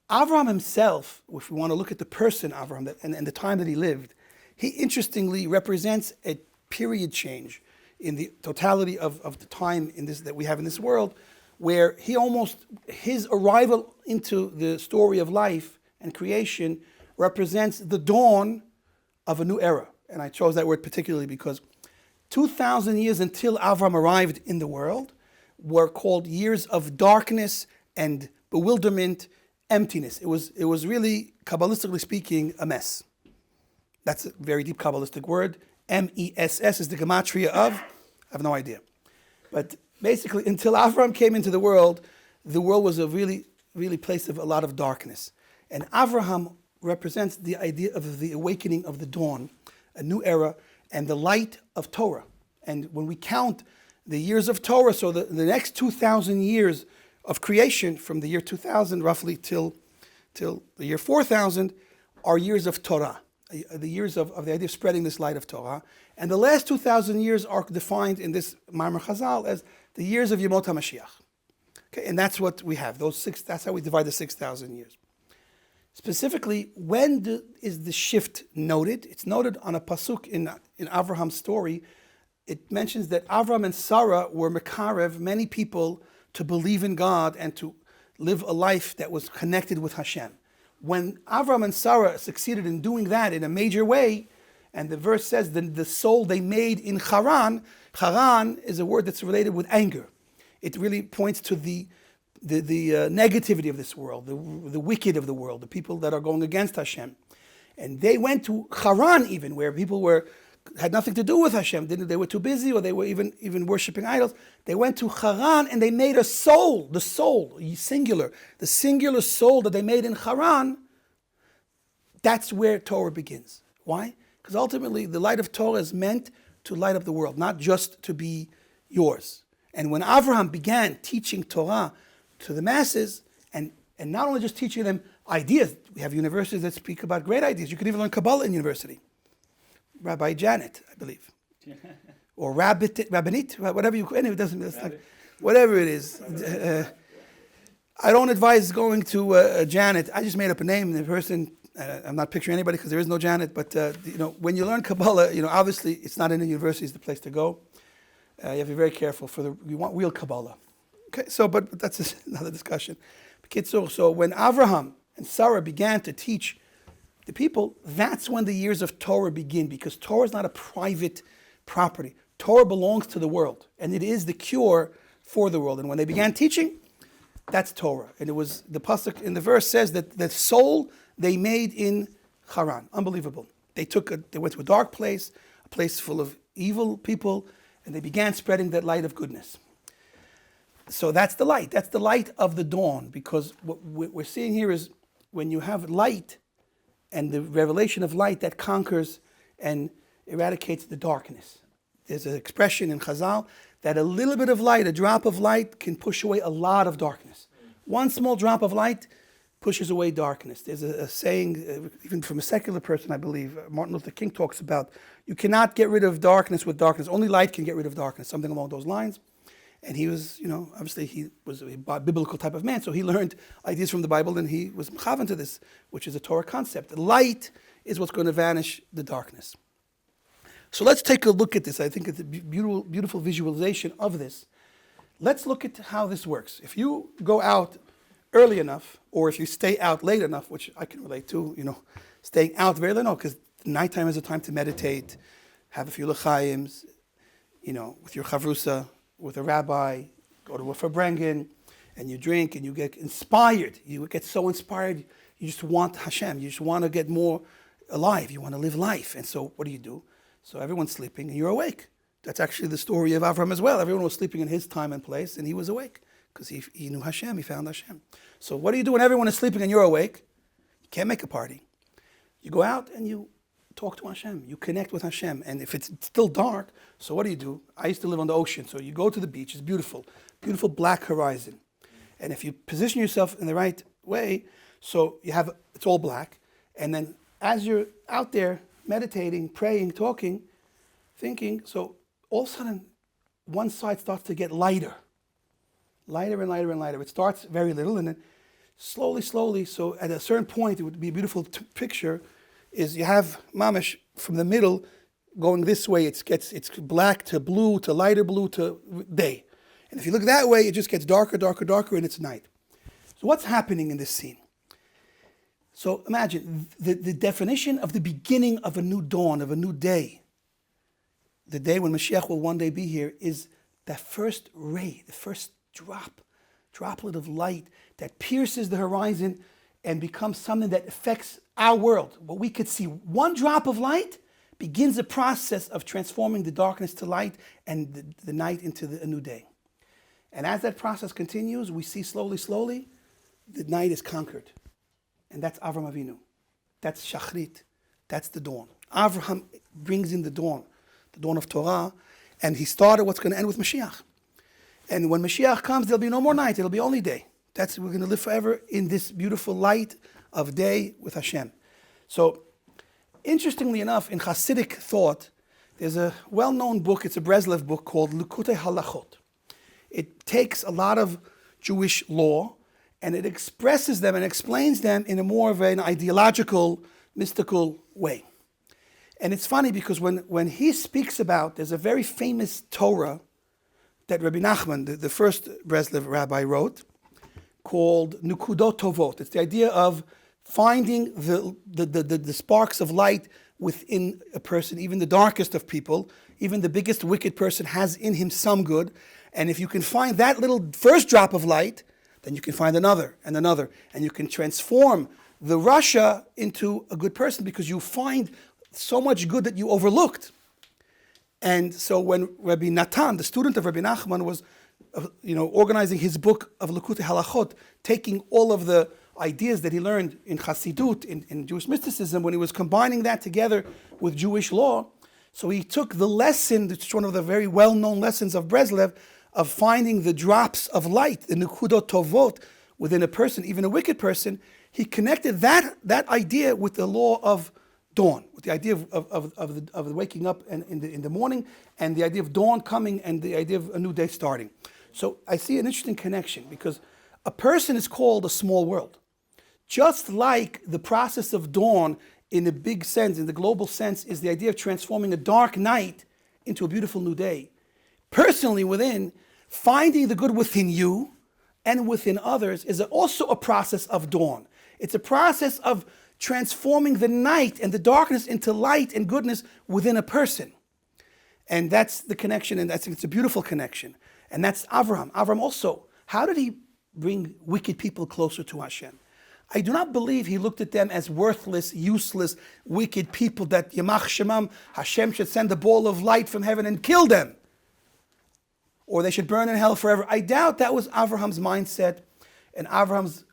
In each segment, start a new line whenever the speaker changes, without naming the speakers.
Avraham himself, if we want to look at the person Avraham and the time that he lived, he interestingly represents a period change in the totality of the time in this that we have in this world, where his arrival into the story of life and creation represents the dawn of a new era. And I chose that word particularly because 2,000 years until Avraham arrived in the world were called years of darkness and bewilderment, emptiness. It was really, Kabbalistically speaking, a mess. That's a very deep Kabbalistic word. M-E-S-S is the gematria of, I have no idea. But basically, until Avraham came into the world was a really, really place of a lot of darkness. And Avraham represents the idea of the awakening of the dawn, a new era, and the light of Torah. And when we count the years of Torah, so the next 2,000 years of creation, from the year 2000 roughly till the year 4000, are years of Torah, the years of the idea of spreading this light of Torah. And the last 2,000 years are defined in this Ma'amar Chazal as the years of Yemot HaMashiach. Okay, and that's what we have. That's how we divide the 6,000 years. Specifically, when is the shift noted? It's noted on a pasuk in Avraham's story. It mentions that Avram and Sarah were mekarev many people to believe in God and to live a life that was connected with Hashem. When Avram and Sarah succeeded in doing that in a major way, and the verse says that the soul they made in Charan is a word that's related with anger. It really points to the negativity of this world, the wicked of the world, the people that are going against Hashem. And they went to Charan even, where people had nothing to do with Hashem. They were too busy, or they were even worshiping idols. They went to Charan and they made a soul, the singular soul that they made in Charan. That's where Torah begins. Why? Because ultimately the light of Torah is meant to light up the world, not just to be yours. And when Avraham began teaching Torah to the masses, and not only just teaching them ideas, we have universities that speak about great ideas. You can even learn Kabbalah in university. Rabbi Janet, I believe. Or Rabbinit, whatever it doesn't, whatever it is. I don't advise going to Janet. I just made up a name. The person, I'm not picturing anybody because there is no Janet, but when you learn Kabbalah, obviously it's not in a university is the place to go. You have to be very careful we want real Kabbalah. Okay, but that's another discussion. So when Avraham and Sarah began to teach the people, that's when the years of Torah begin, because Torah is not a private property. Torah belongs to the world, and it is the cure for the world. And when they began teaching, that's Torah. And it was, the pasuk in the verse says that the soul they made in Charan. Unbelievable. They went to a dark place, a place full of evil people, and they began spreading that light of goodness. So that's the light. That's the light of the dawn, because what we're seeing here is when you have light and the revelation of light, that conquers and eradicates the darkness. There's an expression in Chazal that a little bit of light, a drop of light, can push away a lot of darkness. One small drop of light pushes away darkness. There's a saying, even from a secular person, I believe, Martin Luther King talks about, you cannot get rid of darkness with darkness. Only light can get rid of darkness, something along those lines. And he was, obviously he was a biblical type of man, so he learned ideas from the Bible, and he was mechavan to this, which is a Torah concept. Light is what's going to vanish the darkness. So let's take a look at this. I think it's a beautiful visualization of this. Let's look at how this works. If you go out early enough, or if you stay out late enough, which I can relate to, staying out very late, because nighttime is a time to meditate, have a few l'chaims, with your chavrusa, with a rabbi, go to a farbrengen, and you drink and you get inspired. You get so inspired, you just want Hashem. You just want to get more alive. You want to live life. And so what do? So everyone's sleeping and you're awake. That's actually the story of Avraham as well. Everyone was sleeping in his time and place, and he was awake because he knew Hashem, he found Hashem. So what do you do when everyone is sleeping and you're awake? You can't make a party. You go out and you talk to Hashem. You connect with Hashem. And if it's still dark, so what do? I used to live on the ocean. So you go to the beach. It's beautiful. Beautiful black horizon. And if you position yourself in the right way, so it's all black. And then as you're out there meditating, praying, talking, thinking, so all of a sudden, one side starts to get lighter. Lighter and lighter and lighter. It starts very little, and then slowly, slowly. So at a certain point, it would be a beautiful picture, is you have mamash from the middle going this way, it's black to blue to lighter blue to day. And if you look that way, it just gets darker, darker, darker, and it's night. So what's happening in this scene? So imagine the definition of the beginning of a new dawn, of a new day, the day when Mashiach will one day be here, is that first ray, the first droplet of light that pierces the horizon and becomes something that affects our world. What we could see, one drop of light begins a process of transforming the darkness to light and the night into a new day. And as that process continues, we see slowly, slowly, the night is conquered. And that's Avraham Avinu. That's Shachrit. That's the dawn. Avraham brings in the dawn of Torah, and he started what's going to end with Mashiach. And when Mashiach comes, there'll be no more night, it'll be only day. We're going to live forever in this beautiful light of day with Hashem. So, interestingly enough, in Chassidic thought, there's a well-known book, it's a Breslev book called Likutei Halachot. It takes a lot of Jewish law and it expresses them and explains them in a more of an ideological, mystical way. And it's funny because when he speaks about, there's a very famous Torah that Rabbi Nachman, the first Breslev rabbi, wrote, called Nukudot Tovot. It's the idea of finding the sparks of light within a person, even the darkest of people, even the biggest wicked person has in him some good. And if you can find that little first drop of light, then you can find another and another. And you can transform the Rasha into a good person because you find so much good that you overlooked. And so when Rabbi Natan, the student of Rabbi Nachman, was organizing his book of Likutei Halachot, taking all of the ideas that he learned in Chassidut, in Jewish mysticism, when he was combining that together with Jewish law, so he took the lesson, it's one of the very well-known lessons of Breslev, of finding the drops of light, the Nukudot Tovot, within a person, even a wicked person. He connected that idea with the law of dawn, with the idea of waking up in the morning, and the idea of dawn coming, and the idea of a new day starting. So I see an interesting connection, because a person is called a small world. Just like the process of dawn in the big sense, in the global sense, is the idea of transforming a dark night into a beautiful new day. Personally within, finding the good within you and within others is also a process of dawn. It's a process of transforming the night and the darkness into light and goodness within a person. And that's the connection, and it's a beautiful connection. And that's Avraham. Avraham also, how did he bring wicked people closer to Hashem? I do not believe he looked at them as worthless, useless, wicked people that Yamach Shemam, Hashem should send a ball of light from heaven and kill them, or they should burn in hell forever. I doubt that was Avraham's mindset and Avraham's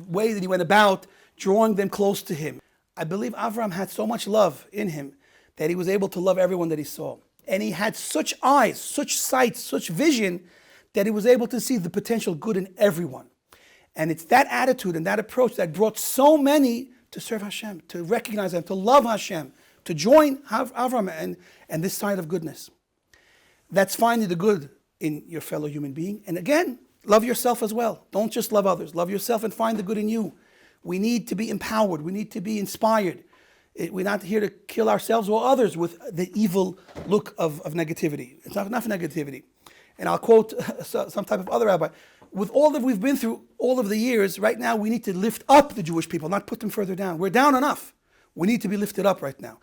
way that he went about drawing them close to him. I believe Avraham had so much love in him that he was able to love everyone that he saw. And he had such eyes, such sight, such vision that he was able to see the potential good in everyone. And it's that attitude and that approach that brought so many to serve Hashem, to recognize Him, to love Hashem, to join Avraham and this side of goodness. That's finding the good in your fellow human being. And again, love yourself as well. Don't just love others. Love yourself and find the good in you. We need to be empowered. We need to be inspired. We're not here to kill ourselves or others with the evil look of negativity. It's not enough negativity. And I'll quote some type of other rabbi. With all that we've been through all of the years, right now we need to lift up the Jewish people, not put them further down. We're down enough. We need to be lifted up right now.